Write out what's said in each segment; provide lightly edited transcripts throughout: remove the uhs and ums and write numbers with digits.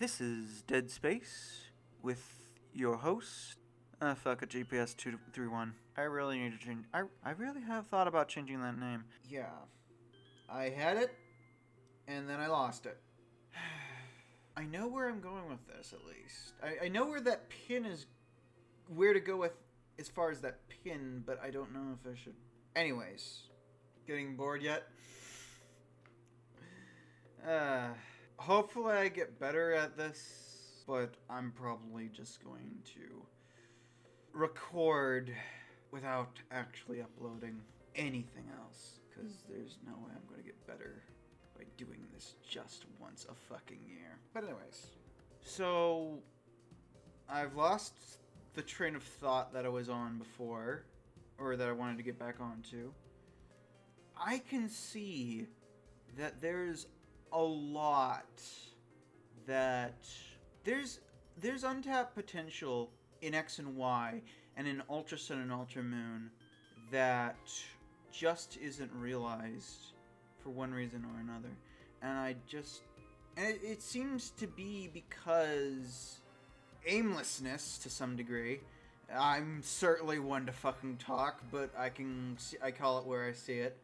This is Dead Space with your host. Fuck a GPS 231. I really need to change. I really have thought about changing that name. Yeah. I had it, and then I lost it. I know where I'm going with this, at least. I know where that pin is. Where to go with as far as that pin, but I don't know if I should. Anyways. Getting bored yet? Hopefully I get better at this, but I'm probably just going to record without actually uploading anything else, because there's no way I'm going to get better by doing this just once a fucking year. But anyways, so I've lost the train of thought that I was on before, or that I wanted to get back onto. I can see that there's a lot that there's untapped potential in X and Y and in Ultra Sun and Ultra Moon that just isn't realized for one reason or another. And it seems to be because aimlessness to some degree. I'm certainly one to fucking talk, but I call it where I see it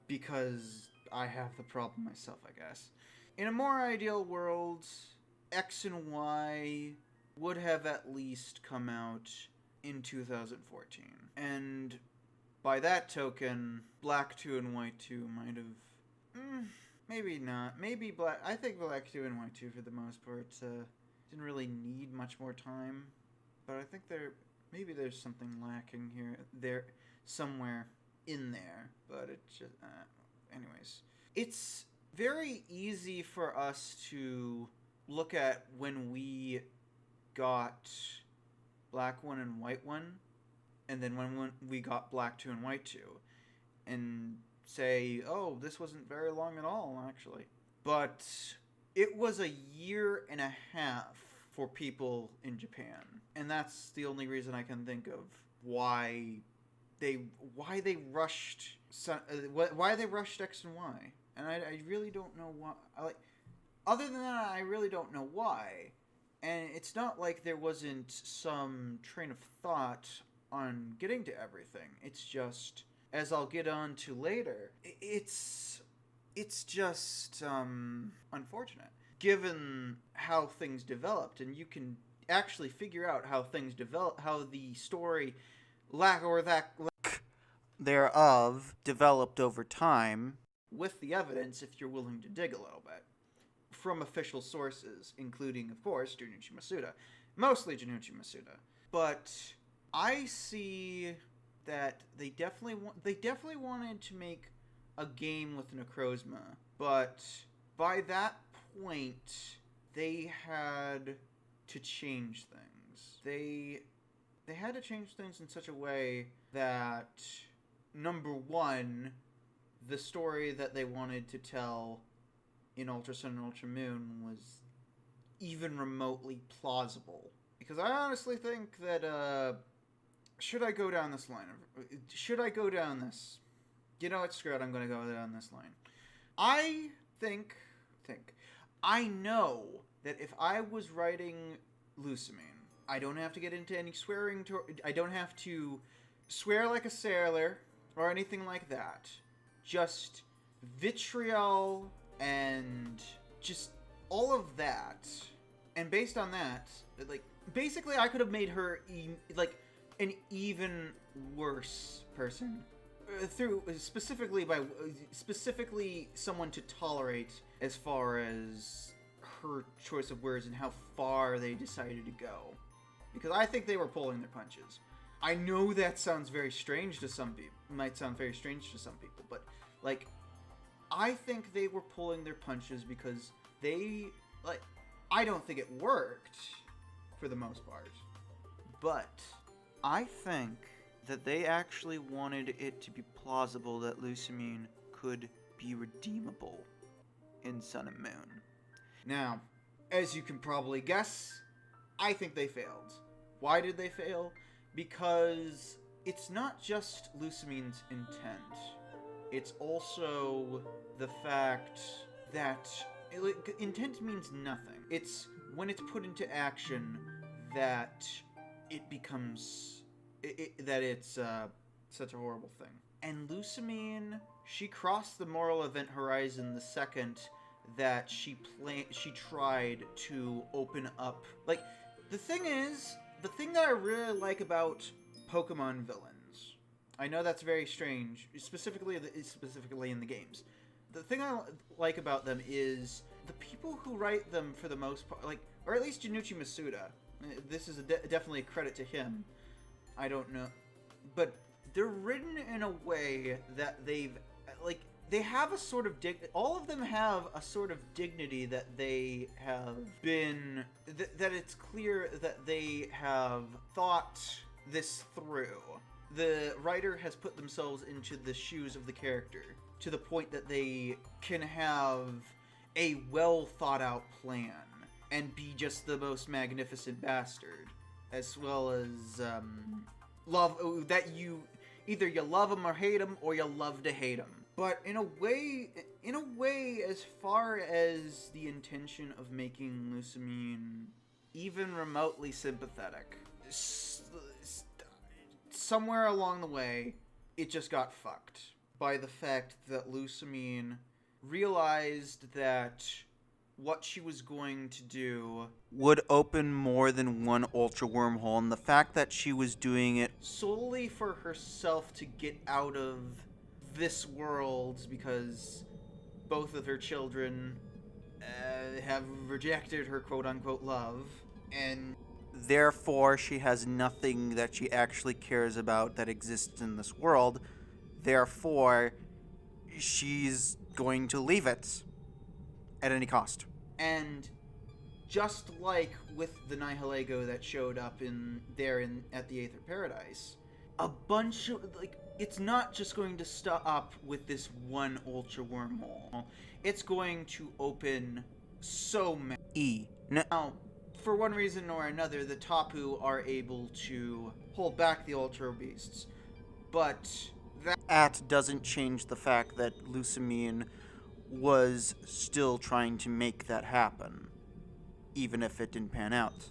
because I have the problem myself, I guess. In a more ideal world, X and Y would have at least come out in 2014. And by that token, Black 2 and White 2 might have... maybe not. Maybe Black... I think Black 2 and White 2, for the most part, didn't really need much more time. But I think maybe there's something lacking there, somewhere in there. But it just... anyways. It's very easy for us to look at when we got Black 1 and White 1, and then when we got Black 2 and White 2, and say, oh, this wasn't very long at all, actually. But it was a year and a half for people in Japan, and that's the only reason I can think of why they rushed X and Y. And I really don't know why. Other than that, I really don't know why. And it's not like there wasn't some train of thought on getting to everything. It's just, as I'll get on to later, it's just unfortunate. Given how things developed, and you can actually figure out how things develop, how the story lack thereof developed over time with the evidence, if you're willing to dig a little bit, from official sources, including, of course, Junichi Masuda. Mostly Junichi Masuda. But I see that they definitely wanted to make a game with Necrozma, but by that point, they had to change things. They had to change things in such a way that, number one, the story that they wanted to tell in Ultra Sun and Ultra Moon was even remotely plausible. Because I honestly think that, should I go down this line? Should I go down this? You know what, screw it, I'm going to go down this line. I know that if I was writing Lusamine, I don't have to get into any swearing, I don't have to swear like a sailor or anything like that. Just vitriol and just all of that. And based on that, basically I could have made her an even worse person through specifically someone to tolerate, as far as her choice of words and how far they decided to go. Because I think they were pulling their punches. I know that sounds very strange to some people. Might sound very strange to some people, but I think they were pulling their punches because I don't think it worked for the most part, but I think that they actually wanted it to be plausible that Lusamine could be redeemable in Sun and Moon. Now, as you can probably guess, I think they failed. Why did they fail? Because it's not just Lusamine's intent. It's also the fact that Intent means nothing. It's when it's put into action that it becomes that it's such a horrible thing. And Lusamine, she crossed the moral event horizon the second that she tried to open up. Like, the thing that I really like about Pokemon villains, I know that's very strange, specifically in the games. The thing I like about them is the people who write them, for the most part, like, or at least Junichi Masuda. This is definitely a credit to him. I don't know, but they're written in a way that they have a sort of all of them have a sort of dignity that they have been that it's clear that they have thought this through. The writer has put themselves into the shoes of the character to the point that they can have a well thought out plan and be just the most magnificent bastard, as well as love that you either you love him or hate him, or you love to hate him. But in a way, as far as the intention of making Lusamine even remotely sympathetic, somewhere along the way, it just got fucked by the fact that Lusamine realized that what she was going to do would open more than one ultra wormhole, and the fact that she was doing it solely for herself to get out of this world because both of her children have rejected her quote-unquote love, and therefore she has nothing that she actually cares about that exists in this world. Therefore, she's going to leave it at any cost. And just like with the Nihilego that showed up at the Aether Paradise, a bunch of, it's not just going to stop with this one ultra wormhole. It's going to open so many. Now, for one reason or another, the Tapu are able to hold back the ultra beasts, but that doesn't change the fact that Lusamine was still trying to make that happen, even if it didn't pan out.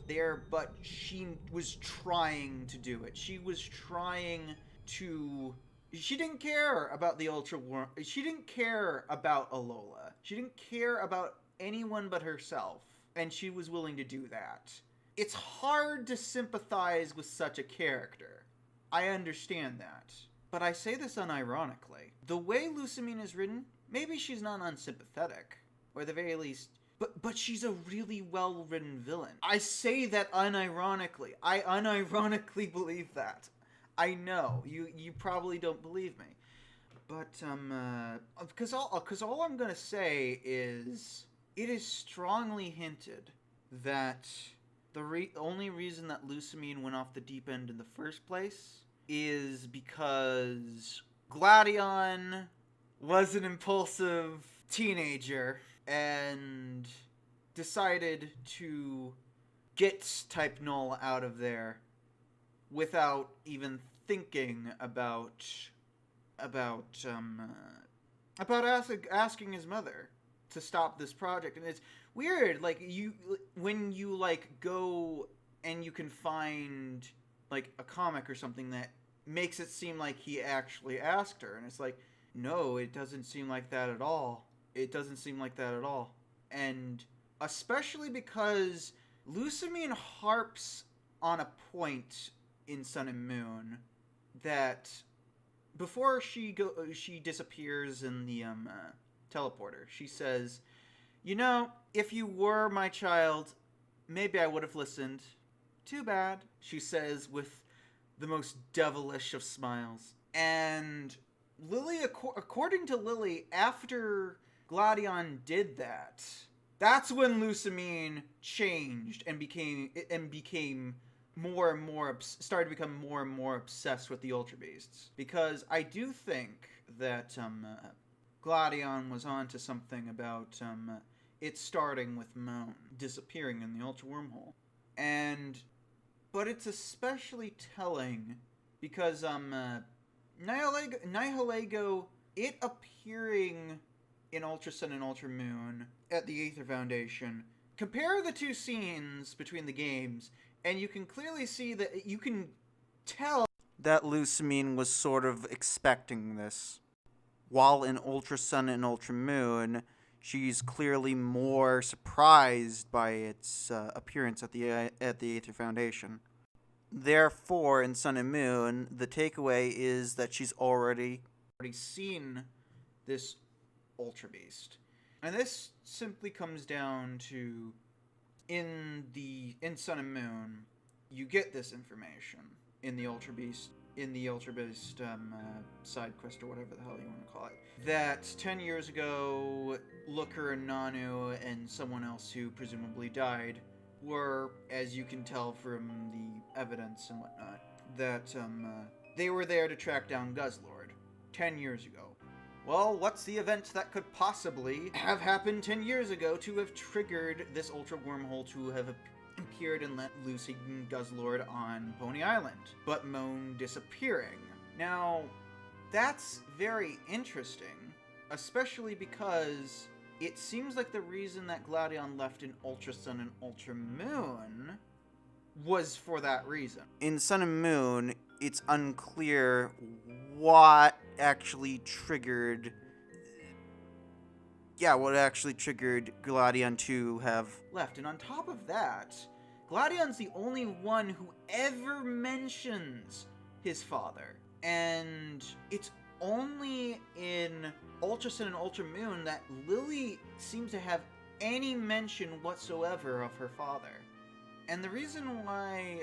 But she was trying to do it. She was trying to... She didn't care about the Ultra Worm. She didn't care about Alola. She didn't care about anyone but herself, and she was willing to do that. It's hard to sympathize with such a character. I understand that. But I say this unironically. The way Lusamine is written, maybe she's not unsympathetic, or at the very least, but she's a really well-written villain. I say that unironically. I unironically believe that. I know you probably don't believe me, but because all I'm gonna say is it is strongly hinted that the only reason that Lusamine went off the deep end in the first place is because Gladion was an impulsive teenager and decided to get Type Null out of there without even thinking about asking his mother to stop this project. And it's weird, when you go and you can find a comic or something that makes it seem like he actually asked her, and it's no, it doesn't seem like that at all. It doesn't seem like that at all. And especially because Lusamine harps on a point in Sun and Moon that before she disappears in the teleporter, she says, if you were my child, maybe I would have listened. Too bad, she says with the most devilish of smiles. And Lily, according to Lily, after Gladion did that, that's when Lusamine changed and became more and more started to become more and more obsessed with the Ultra Beasts. Because I do think that Gladion was onto something about it starting with Moan disappearing in the Ultra Wormhole. But it's especially telling because Nihilego, it appearing in Ultra Sun and Ultra Moon at the Aether Foundation. Compare the two scenes between the games, and you can clearly see that you can tell that Lusamine was sort of expecting this. While in Ultra Sun and Ultra Moon, she's clearly more surprised by its appearance at the Aether Foundation. Therefore, in Sun and Moon, the takeaway is that she's already seen this Ultra Beast. And this simply comes down to in Sun and Moon, you get this information in the Ultra Beast side quest or whatever the hell you want to call it. That 10 years ago, Looker and Nanu and someone else who presumably died were, as you can tell from the evidence and whatnot, that they were there to track down Guzzlord 10 years ago. Well, what's the event that could possibly have happened 10 years ago to have triggered this Ultra Wormhole to have appeared and let loose Guzzlord on Pony Island, but Moan disappearing? Now, that's very interesting, especially because it seems like the reason that Gladion left in Ultra Sun and Ultra Moon was for that reason. In Sun and Moon, it's unclear what actually triggered Gladion to have left. And on top of that, Gladion's the only one who ever mentions his father. And it's only in Ultra Sun and Ultra Moon that Lily seems to have any mention whatsoever of her father. And the reason why,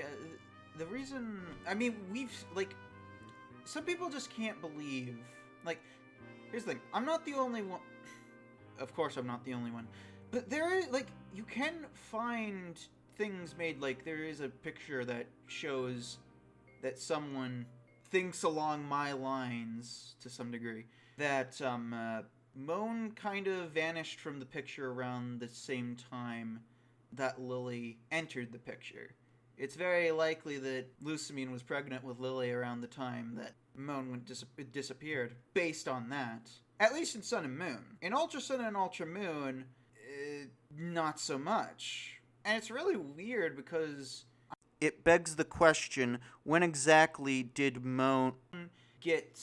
some people just can't believe, here's the thing, I'm not the only one, of course I'm not the only one, but there is, you can find things made, there is a picture that shows that someone thinks along my lines, to some degree, that, Moan kind of vanished from the picture around the same time that Lily entered the picture. It's very likely that Lusamine was pregnant with Lily around the time that Moan disappeared, based on that. At least in Sun and Moon. In Ultra Sun and Ultra Moon, not so much. And it's really weird because it begs the question, when exactly did Moan get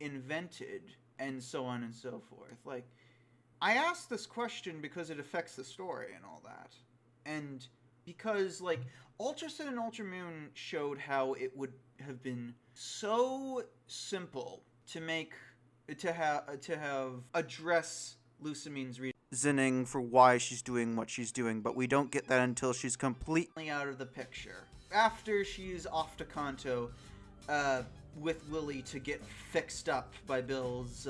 invented, and so on and so forth? I asked this question because it affects the story and all that. And because, Ultra Sun and Ultra Moon showed how it would have been so simple to have address Lusamine's reasoning for why she's doing what she's doing, but we don't get that until she's completely out of the picture. After she's off to Kanto, with Lily to get fixed up by Bill's,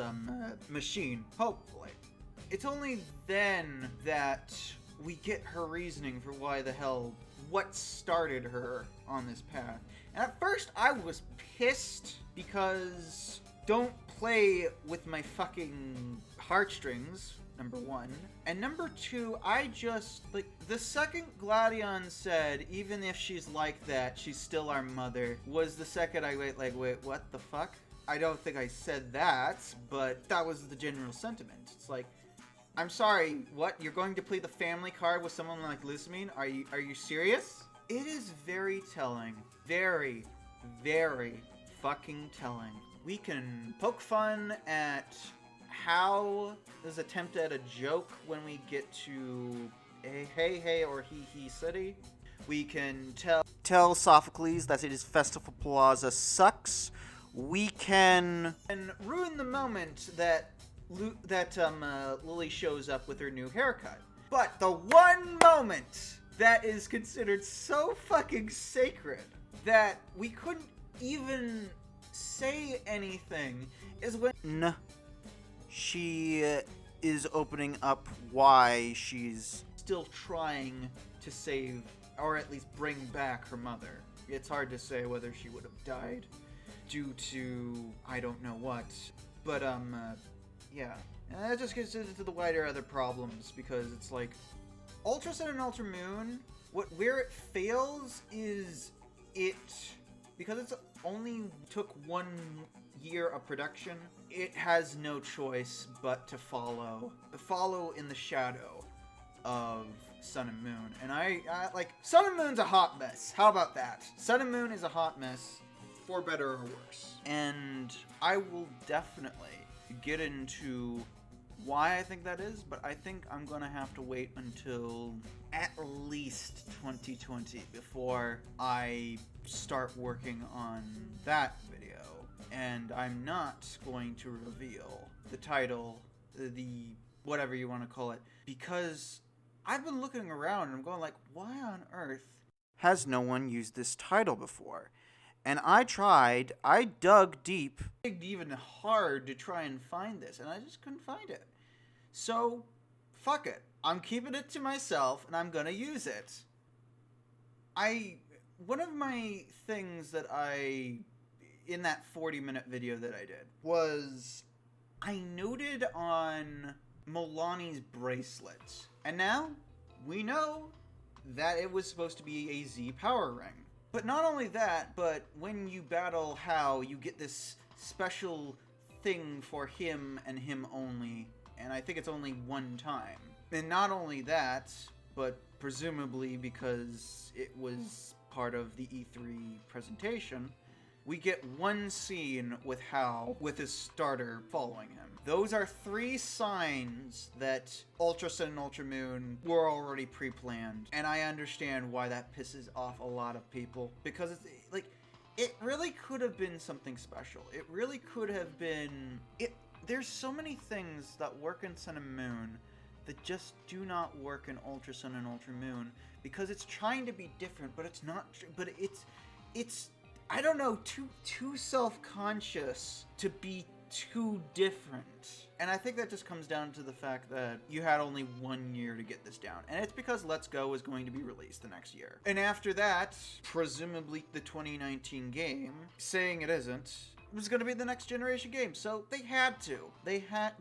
machine, hopefully. It's only then that we get her reasoning for what started her on this path. And at first I was pissed because don't play with my fucking heartstrings, number one. And number two, I just, the second Gladion said, even if she's like that, she's still our mother, was the second I wait, what the fuck? I don't think I said that, but that was the general sentiment. It's I'm sorry, what? You're going to play the family card with someone like Lusamine? Are you serious? It is very telling. Very, very fucking telling. We can poke fun at how there's attempt at a joke when we get to Hey or He City. We can tell Sophocles that his Festival Plaza sucks. We can ruin the moment that Lily shows up with her new haircut. But the one moment that is considered so fucking sacred that we couldn't even say anything is when she is opening up why she's still trying to save, or at least bring back her mother. It's hard to say whether she would have died due to I don't know what. But, yeah. And that just gets into the wider other problems, because it's Ultra Sun and Ultra Moon, where it fails is because it's only took one year of production, it has no choice but to follow in the shadow of Sun and Moon. And I like, Sun and Moon's a hot mess. How about that? Sun and Moon is a hot mess, for better or worse. And I will definitely get into why I think that is, but I think I'm gonna have to wait until at least 2020 before I start working on that video. And I'm not going to reveal the title, the whatever you want to call it, because I've been looking around and I'm going like, why on earth has no one used this title before? And I dug deep. Digged even hard to try and find this, and I just couldn't find it. So, fuck it. I'm keeping it to myself, and I'm gonna use it. One of my things that in that 40-minute video that I did, was I noted on Milani's bracelet. And now, we know that it was supposed to be a Z power ring. But not only that, but when you battle Hao, you get this special thing for him and him only. And I think it's only one time. And not only that, but presumably because it was part of the E3 presentation, we get one scene with Hao with his starter following him. Those are 3 signs that Ultra Sun and Ultra Moon were already pre-planned. And I understand why that pisses off a lot of people. Because it's like, it really could have been something special. It really could have been... There's so many things that work in Sun and Moon that just do not work in Ultra Sun and Ultra Moon. Because it's trying to be different, but it's not... But it's I don't know, too self-conscious to be too different. And I think that just comes down to the fact that you had only 1 year to get this down. And it's because Let's Go is going to be released the next year. And after that, presumably the 2019 game, saying it isn't, was going to be the next generation game. So they had to. They had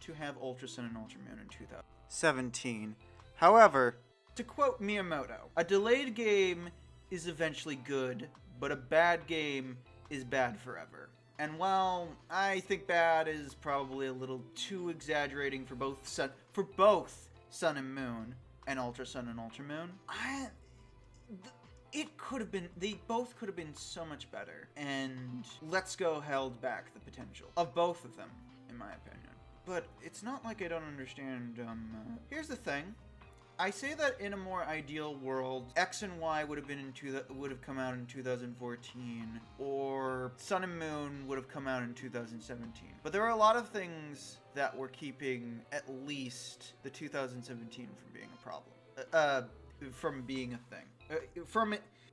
to have Ultra Sun and Ultra Moon in 2017. However, to quote Miyamoto, a delayed game is eventually good, but a bad game is bad forever. And while I think bad is probably a little too exaggerating for both Sun and Moon and Ultra Sun and Ultra Moon, they both could have been so much better. And Let's Go held back the potential of both of them, in my opinion. But it's not like I don't understand. Here's the thing. I say that in a more ideal world, X and Y would have come out in 2014, or Sun and Moon would have come out in 2017. But there are a lot of things that were keeping at least the 2017 from being a problem, from being a thing.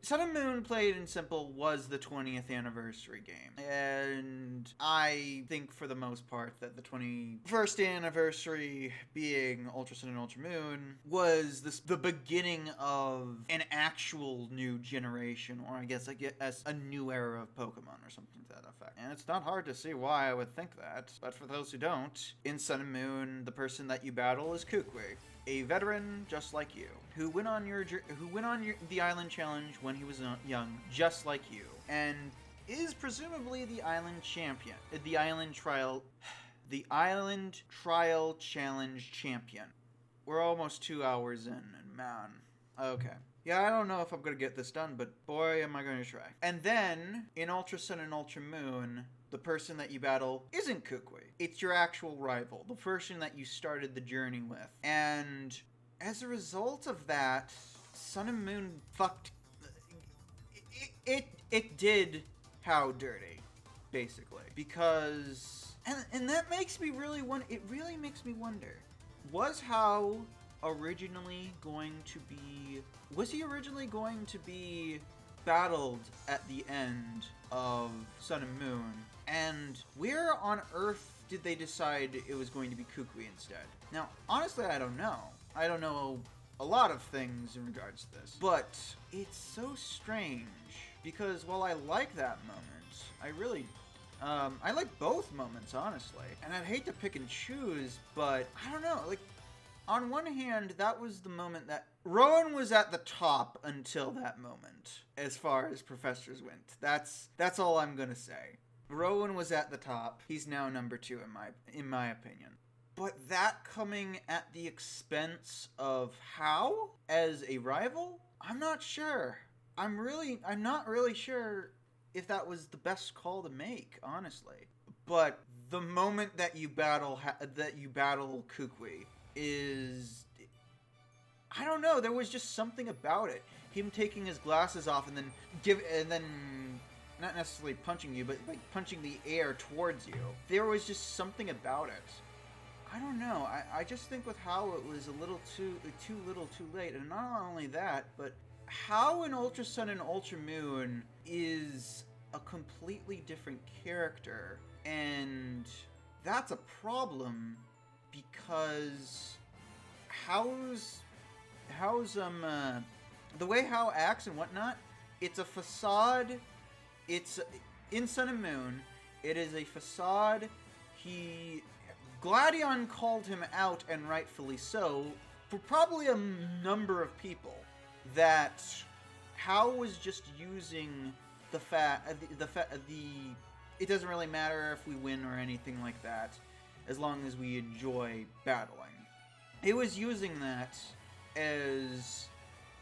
Sun and Moon, Played in Simple, was the 20th anniversary game. And I think for the most part that the 21st anniversary, being Ultra Sun and Ultra Moon, was the beginning of an actual new generation, or I guess as a new era of Pokemon or something to that effect. And it's not hard to see why I would think that. But for those who don't, in Sun and Moon, the person that you battle is Kukui, a veteran just like you, who went on the island challenge when he was young, just like you, and is presumably the island champion, the island trial challenge champion. We're almost 2 hours in, and man, okay. Yeah, I don't know if I'm gonna get this done, but boy, am I gonna try. And then, in Ultra Sun and Ultra Moon, the person that you battle isn't Kukui. It's your actual rival, the person that you started the journey with. And as a result of that, Sun and Moon fucked... It did Hao dirty, basically. Because... And that makes me really wonder... It really makes me wonder. Was Hao originally going to be... Was he originally going to be battled at the end of Sun and Moon? And where on Earth did they decide it was going to be Kukui instead? Now, honestly, I don't know. I don't know a lot of things in regards to this. But it's so strange, because while I like that moment, I really... I like both moments, honestly. And I'd hate to pick and choose, but I don't know, like... On one hand, that was the moment that... Rowan was at the top until that moment, as far as professors went. That's all I'm gonna say. Rowan was at the top. He's now number 2 in my opinion. But that coming at the expense of How as a rival? I'm not sure. I'm not really sure if that was the best call to make, honestly. But the moment that you battle Kukui is, I don't know, there was just something about it. Him taking his glasses off and then not necessarily punching you, but like punching the air towards you. There was just something about it. I don't know. I just think with How it was a little too little too late. And not only that, but How in Ultra Sun and Ultra Moon is a completely different character. And that's a problem because How's the way How acts and whatnot, it's a facade. It's in Sun and Moon. It is a facade. Gladion called him out, and rightfully so, for probably a number of people, that How was just using it doesn't really matter if we win or anything like that, as long as we enjoy battling. It was using that as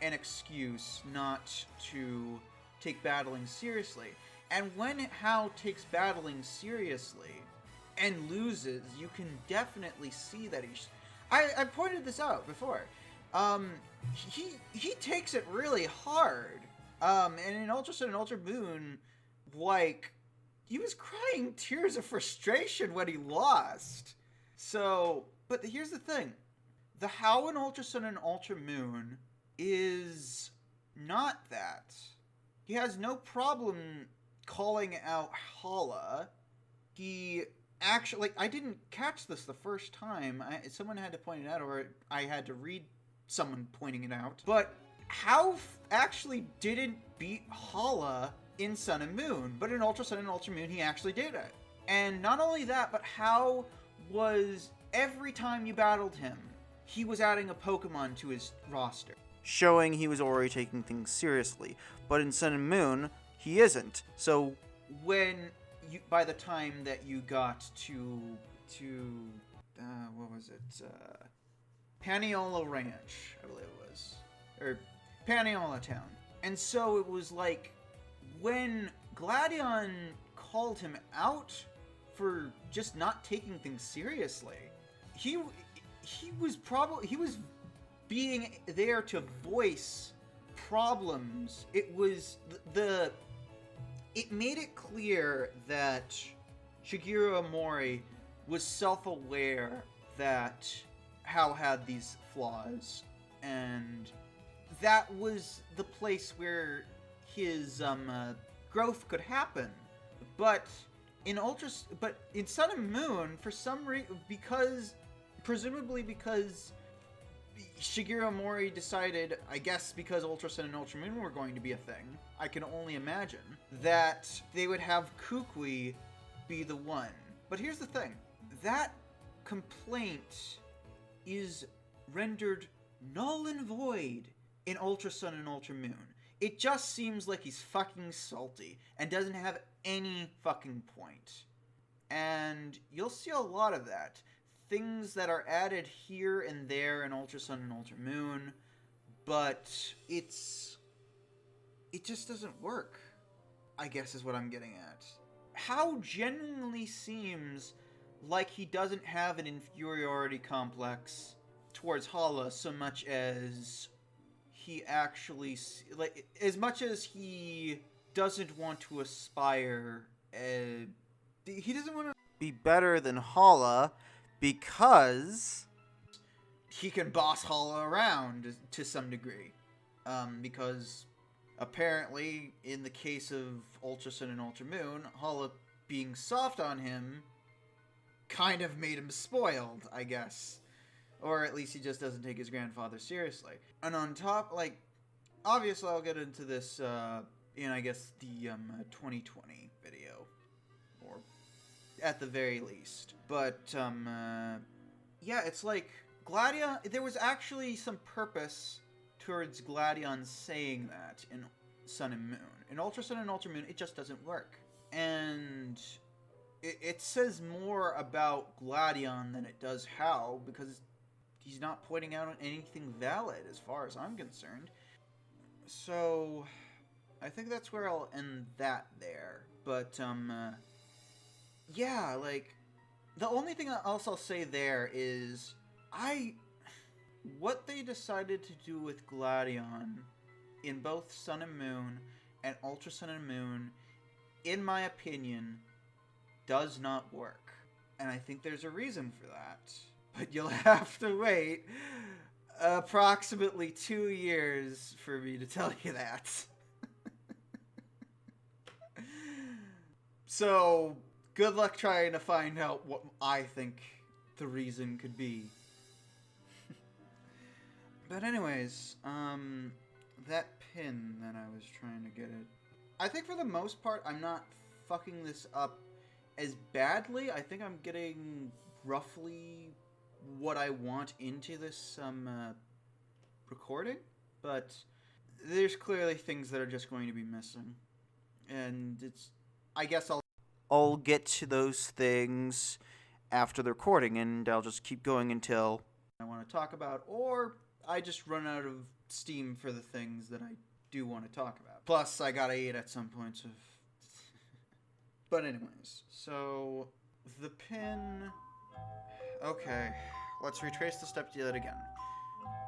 an excuse not to take battling seriously. And when How takes battling seriously and loses, you can definitely see that I pointed this out before. He takes it really hard. And in Ultra Sun and Ultra Moon, like, he was crying tears of frustration when he lost. So, but here's the thing. The How in Ultra Sun and Ultra Moon is not that. He has no problem calling out Hala. He actually, like, I didn't catch this the first time. Someone had to point it out, or I had to read someone pointing it out. But How actually didn't beat Hala in Sun and Moon, but in Ultra Sun and Ultra Moon, he actually did it. And not only that, but How was, every time you battled him, he was adding a Pokemon to his roster, showing he was already taking things seriously. But in Sun and Moon, he isn't. So by the time that you got to what was it? Paniola Ranch, I believe it was, or Paniola Town. And so it was like, when Gladion called him out for just not taking things seriously, he was being there to voice problems. It was it made it clear that Shigeru Amori was self-aware that How had these flaws, and that was the place where his growth could happen. But in Sun and Moon, for some reason, presumably because Shigeru Mori decided, I guess because Ultra Sun and Ultra Moon were going to be a thing, I can only imagine, that they would have Kukui be the one. But here's the thing. That complaint is rendered null and void in Ultra Sun and Ultra Moon. It just seems like he's fucking salty and doesn't have any fucking point. And you'll see a lot of that. Things that are added here and there in Ultra Sun and Ultra Moon, but it just doesn't work, I guess is what I'm getting at. How genuinely seems like he doesn't have an inferiority complex towards Hala so much as he actually, like, as much as he doesn't want to aspire, he doesn't want to be better than Hala, because he can boss Hala around to some degree. Because apparently, in the case of Ultra Sun and Ultra Moon, Hala being soft on him kind of made him spoiled, I guess. Or at least he just doesn't take his grandfather seriously. And on top, like, obviously I'll get into this in, I guess, the 2020 video. Or at the very least. But, yeah, it's like, Gladion, there was actually some purpose towards Gladion saying that in Sun and Moon. In Ultra Sun and Ultra Moon, it just doesn't work. And it says more about Gladion than it does Hal, because he's not pointing out anything valid as far as I'm concerned. So I think that's where I'll end that there. But yeah, like, the only thing else I'll say there is what they decided to do with Gladion in both Sun and Moon and Ultra Sun and Moon, in my opinion, does not work. And I think there's a reason for that. But you'll have to wait approximately 2 years for me to tell you that. So, good luck trying to find out what I think the reason could be. But anyways, that pin that I was trying to get it. I think for the most part, I'm not fucking this up as badly. I think I'm getting roughly what I want into this recording, but there's clearly things that are just going to be missing, and I guess I'll get to those things after the recording, and I'll just keep going until I want to talk about, or I just run out of steam for the things that I do want to talk about. Plus, I gotta eat at some points of... But anyways, so the pin... Okay, let's retrace the steps yet again.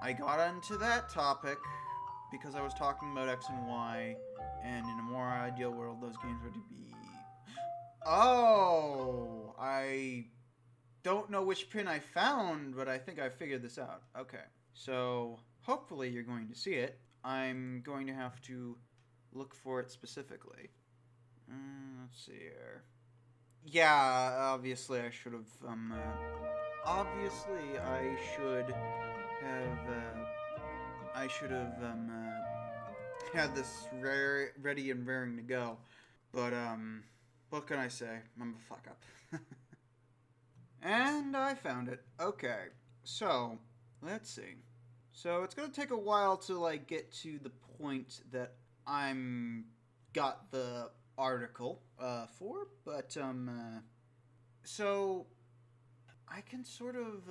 I got onto that topic because I was talking about X and Y, and in a more ideal world, those games were to be... Oh! I don't know which pin I found, but I think I figured this out. Okay, so hopefully you're going to see it. I'm going to have to look for it specifically. Let's see here. Yeah, obviously I should have, had this ready and raring to go. But, what can I say? I'm a fuck up. And I found it. Okay, so, let's see. So, it's gonna take a while to, like, get to the point that got the article for, but so I can sort of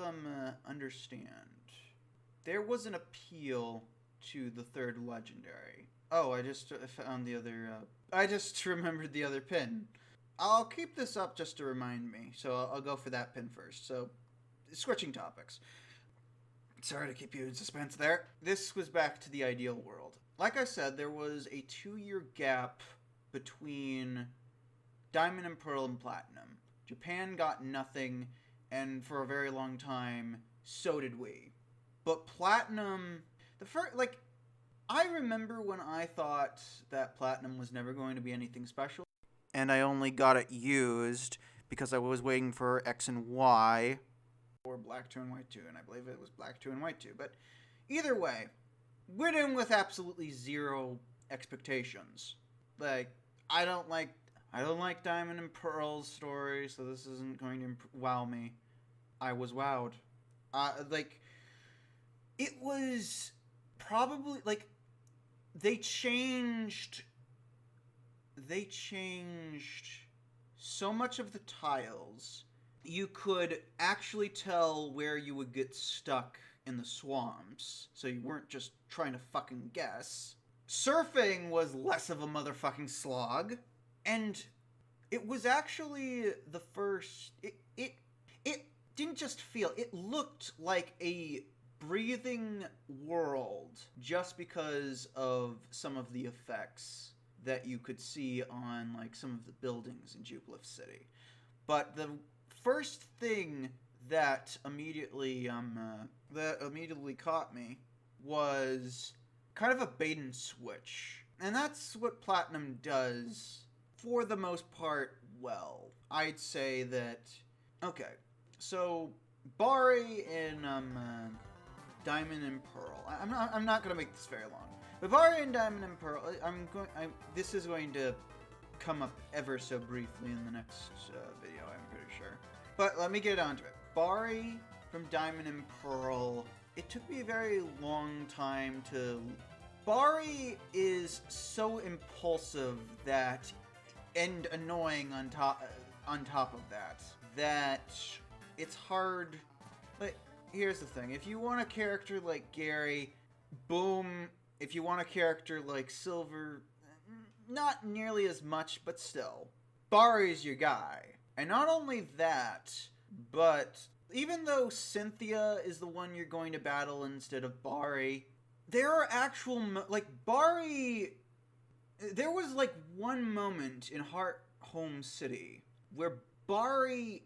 understand. There was an appeal to the third legendary. Oh, I just found the other I just remembered the other pin. I'll keep this up just to remind me, so I'll go for that pin first. So, switching topics. Sorry to keep you in suspense there. This was back to the ideal world. Like I said, there was a 2-year gap between Diamond and Pearl and Platinum. Japan got nothing, and for a very long time, so did we. But Platinum, I remember when I thought that Platinum was never going to be anything special. And I only got it used because I was waiting for X and Y. Or Black 2 and White 2, and I believe it was Black 2 and White 2. But either way, went in with absolutely zero expectations. Like, I don't like Diamond and Pearl's story, so this isn't going to wow me. I was wowed. It was probably, they changed so much of the tiles. You could actually tell where you would get stuck in the swamps, so you weren't just trying to fucking guess. Surfing was less of a motherfucking slog, and it was actually the first... It didn't just feel... It looked like a breathing world just because of some of the effects that you could see on, some of the buildings in Jubilife City. But the first thing that immediately caught me was kind of a bait and switch. And that's what Platinum does, for the most part, well. I'd say that... Okay, so Bari in Diamond and Pearl. I'm not going to make this very long. But Bari and Diamond and Pearl, this is going to come up ever so briefly in the next video, I'm pretty sure. But let me get onto it. Bari from Diamond and Pearl, it took me a very long time to... Bari is so impulsive that and annoying on top of that. That it's hard. Like, here's the thing: if you want a character like Gary, boom. If you want a character like Silver, not nearly as much, but still, Bari's your guy. And not only that, but even though Cynthia is the one you're going to battle instead of Bari, there are actual like Bari. There was like one moment in Home City where Bari,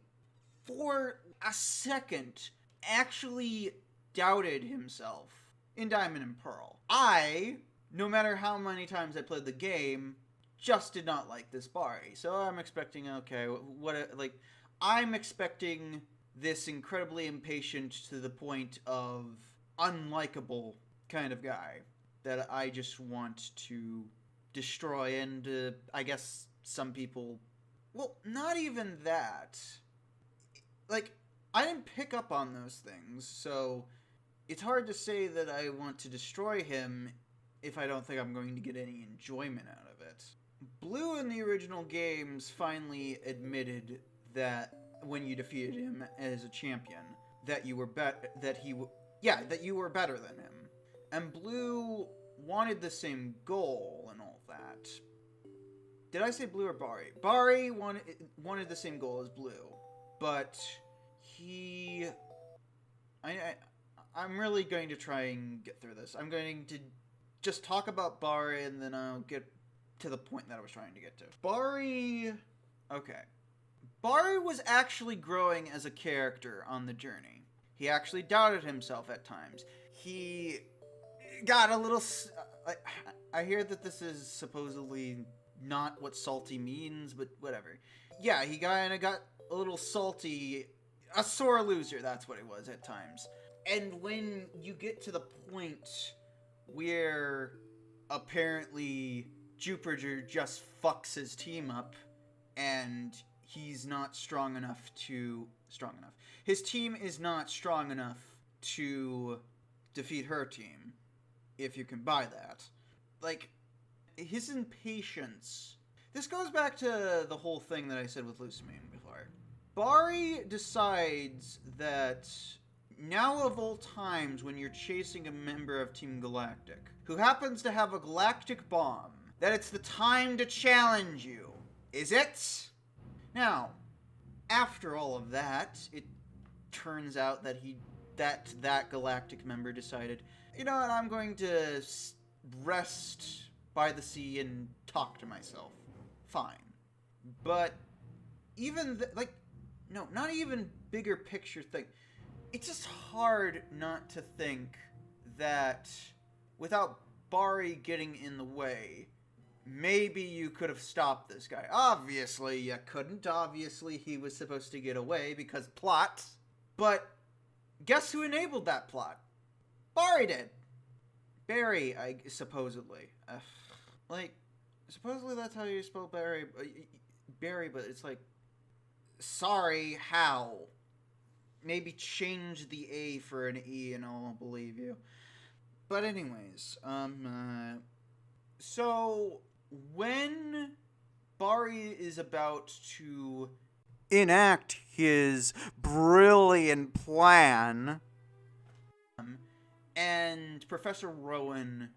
for a second, actually doubted himself in Diamond and Pearl. No matter how many times I played the game, just did not like this Bari. So I'm expecting, okay, I'm expecting this incredibly impatient to the point of unlikable kind of guy that I just want to destroy. And I guess some people, well, not even that. Like, I didn't pick up on those things, so it's hard to say that I want to destroy him if I don't think I'm going to get any enjoyment out of it. Blue in the original games finally admitted that when you defeated him as a champion, that you were that you were better than him. And Blue wanted the same goal and all that. Did I say Blue or Bari? Bari wanted the same goal as Blue, but I'm really going to try and get through this. I'm going to just talk about Bari, and then I'll get to the point that I was trying to get to. Bari was actually growing as a character on the journey. He actually doubted himself at times. He got a little... I hear that this is supposedly not what salty means, but whatever. Yeah, he kind of got a little salty. A sore loser, that's what it was at times. And when you get to the point where apparently Jupiter just fucks his team up and he's not strong enough. His team is not strong enough to defeat her team, if you can buy that. Like, his impatience. This goes back to the whole thing that I said with Lusamine before. Bari decides that now of all times, when you're chasing a member of Team Galactic who happens to have a galactic bomb, that it's the time to challenge you. Is it? Now, after all of that, it turns out that that galactic member decided, you know what, I'm going to rest by the sea and talk to myself. Fine. But even not even bigger picture thing. It's just hard not to think that without Bari getting in the way, maybe you could have stopped this guy. Obviously you couldn't. Obviously he was supposed to get away because plot. But guess who enabled that plot? Bari did. Barry, supposedly. Supposedly that's how you spell Barry. Barry, but it's like, sorry, how? Maybe change the A for an E and I'll believe you. But anyways, so when Bari is about to enact his brilliant plan, and Professor Rowan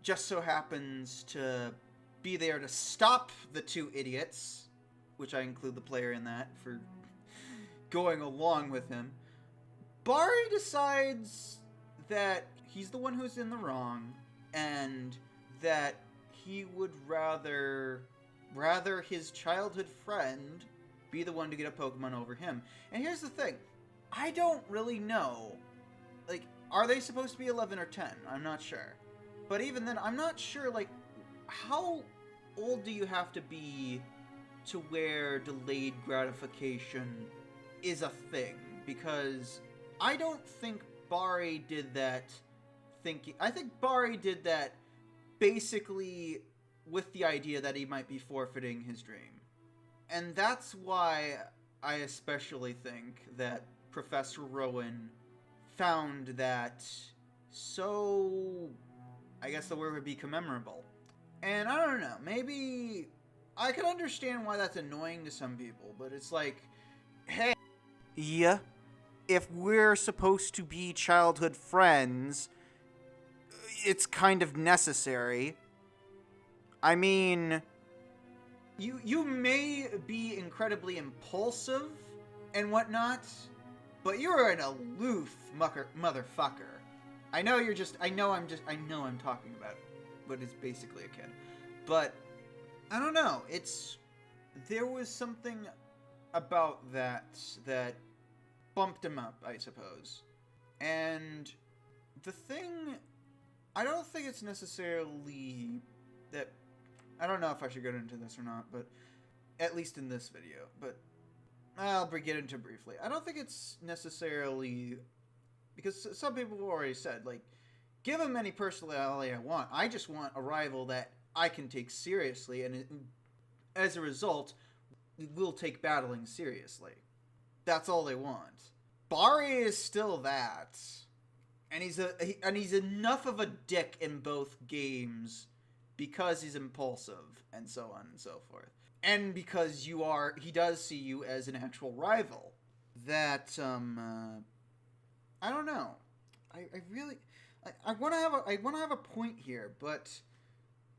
just so happens to be there to stop the two idiots, which I include the player in that for going along with him, Bari decides that he's the one who's in the wrong, and that he would rather his childhood friend be the one to get a Pokemon over him. And here's the thing, I don't really know, like, are they supposed to be 11 or 10? I'm not sure. But even then, I'm not sure, like, how old do you have to be to where delayed gratification is a thing? Because I don't think Bari did that thinking... I think Bari did that basically with the idea that he might be forfeiting his dream. And that's why I especially think that Professor Rowan found that so... I guess the word would be commemorable. And I don't know, maybe I can understand why that's annoying to some people, but it's like, hey. Yeah, if we're supposed to be childhood friends, it's kind of necessary. I mean, You may be incredibly impulsive and whatnot, but you're an aloof motherfucker. I know I'm talking about what is basically a kid. But, I don't know, there was something about that bumped him up, I suppose. And the thing, I don't think it's necessarily that, I don't know if I should get into this or not, but at least in this video, but I'll get into briefly. I don't think it's necessarily, because some people have already said, like, give him any personality I want. I just want a rival that I can take seriously, and as a result, we'll take battling seriously. That's all they want. Bari is still that, and he's enough of a dick in both games because he's impulsive and so on and so forth, and because he does see you as an actual rival. That I don't know. I want to have a point here, but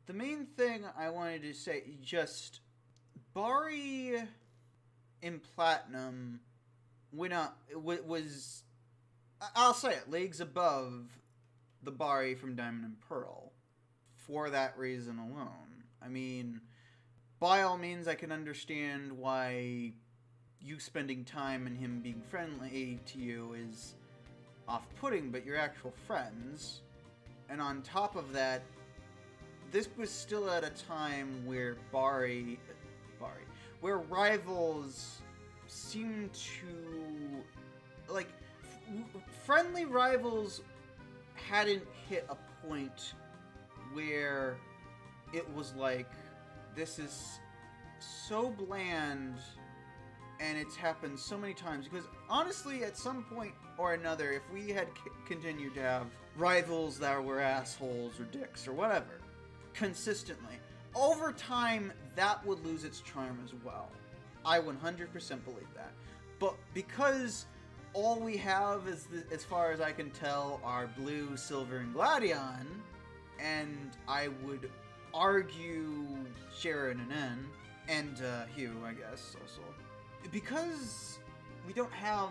the main thing I wanted to say, just Bari in Platinum was, I'll say it, leagues above the Bari from Diamond and Pearl for that reason alone. I mean, by all means, I can understand why you spending time and him being friendly to you is off-putting, but you're actual friends. And on top of that, this was still at a time where where rivals seem to, like, friendly rivals hadn't hit a point where it was like, this is so bland and it's happened so many times. Because honestly, at some point or another, if we had continued to have rivals that were assholes or dicks or whatever consistently, over time that would lose its charm as well. I 100% believe that. But because all we have is, as far as I can tell, are Blue, Silver, and Gladion, and I would argue Sharon and N, and Hugh, I guess, also. Because we don't have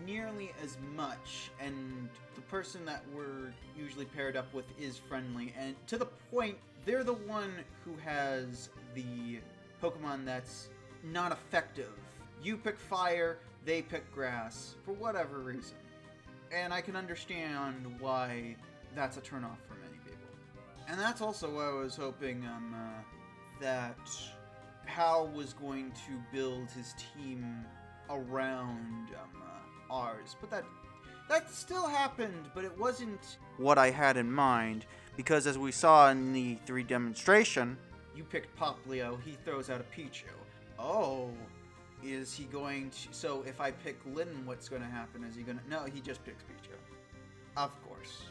nearly as much, and the person that we're usually paired up with is friendly, and to the point, they're the one who has the Pokemon that's not effective. You pick fire, they pick grass, for whatever reason. And I can understand why that's a turnoff for many people. And that's also why I was hoping that Hal was going to build his team around ours. But that still happened, but it wasn't what I had in mind, because as we saw in the 3 demonstration, you picked Poplio, he throws out a Pichu. Oh, is he going to... So if I pick Lynn, what's going to happen? Is he going to... No, he just picks Pichu. Of course.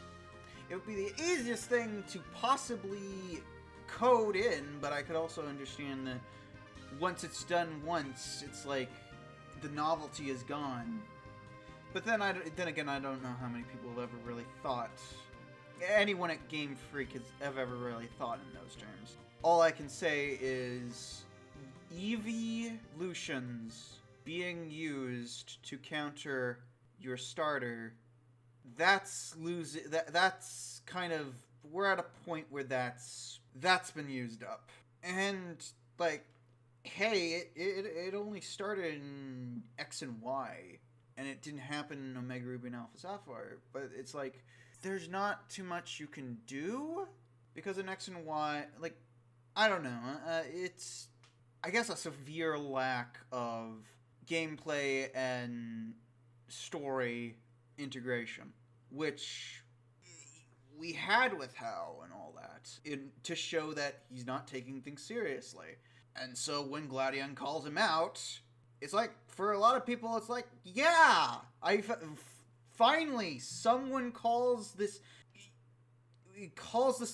It would be the easiest thing to possibly code in, but I could also understand that once it's done once, it's like the novelty is gone. But then again, I don't know how many people have ever really thought... Anyone at Game Freak have ever really thought in those terms. All I can say is evolutions being used to counter your starter, that's kind of, we're at a point where that's been used up. And like, hey, it only started in X and Y, and it didn't happen in Omega Ruby and Alpha Sapphire, but it's like, there's not too much you can do because in X and Y, like, I don't know, it's, I guess, a severe lack of gameplay and story integration, which we had with Hal and all that, to show that he's not taking things seriously. And so when Gladion calls him out, it's like, for a lot of people, it's like, yeah, finally, someone calls this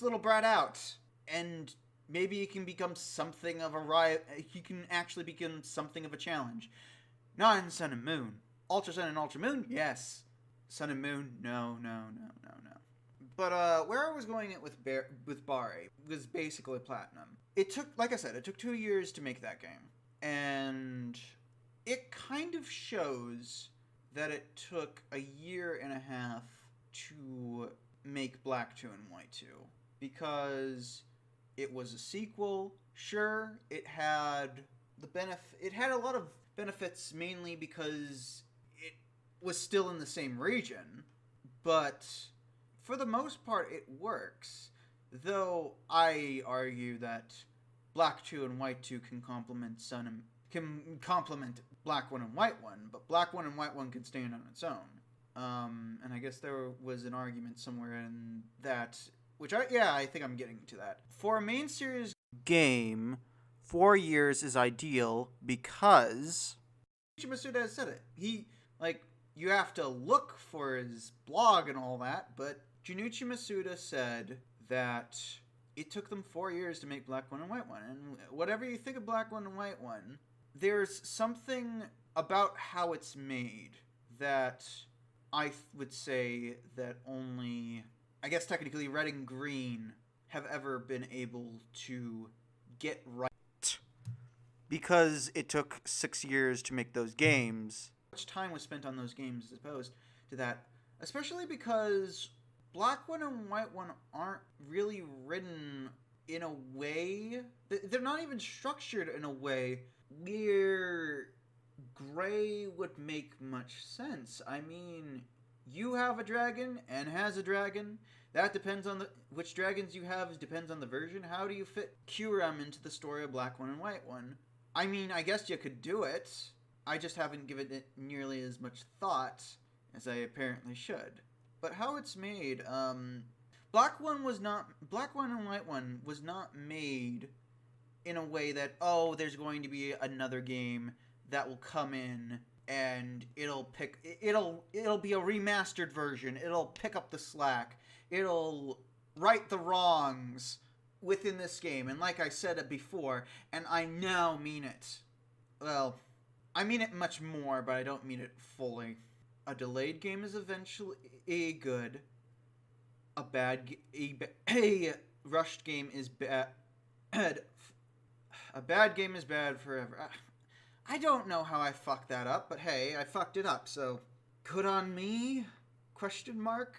little brat out. And maybe it can become something of a riot. He can actually become something of a challenge. Not in Sun and Moon. Ultra Sun and Ultra Moon, yes. Sun and Moon, no. But where I was going it with Bari was basically platinum. It took, like I said, it took 2 years to make that game, and it kind of shows that it took a year and a half to make Black 2 and White 2, because it was a sequel. Sure, it had it had a lot of benefits, mainly because it was still in the same region, but for the most part it works. Though I argue that Black 2 and White 2 can complement Black 1 and White 1, but Black 1 and White 1 can stand on its own. And I guess there was an argument somewhere in that, which I think I'm getting to that. For a main series game, 4 years is ideal because Masuda has said it. You have to look for his blog and all that, but Junichi Masuda said that it took them 4 years to make Black 1 and White 1. And whatever you think of Black 1 and White 1, there's something about how it's made that I would say that only, I guess technically, Red and Green have ever been able to get right. Because it took 6 years to make those games. Much time was spent on those games as opposed to that, especially because Black 1 and White 1 aren't really written in a way, they're not even structured in a way where Gray would make much sense. I mean, you have a dragon and has a dragon. That depends on which dragons you have, depends on the version. How do you fit Kyurem into the story of Black 1 and White 1? I mean, I guess you could do it. I just haven't given it nearly as much thought as I apparently should. But how it's made, Black 1 and White 1 was not made in a way that, oh, there's going to be another game that will come in and it'll be a remastered version. It'll pick up the slack. It'll right the wrongs within this game. And like I said it before, and I now mean it. Well, I mean it much more, but I don't mean it fully. A delayed game is eventually good. A rushed game is bad. A bad game is bad forever. I don't know how I fucked that up, but hey, I fucked it up, so good on me? Question mark?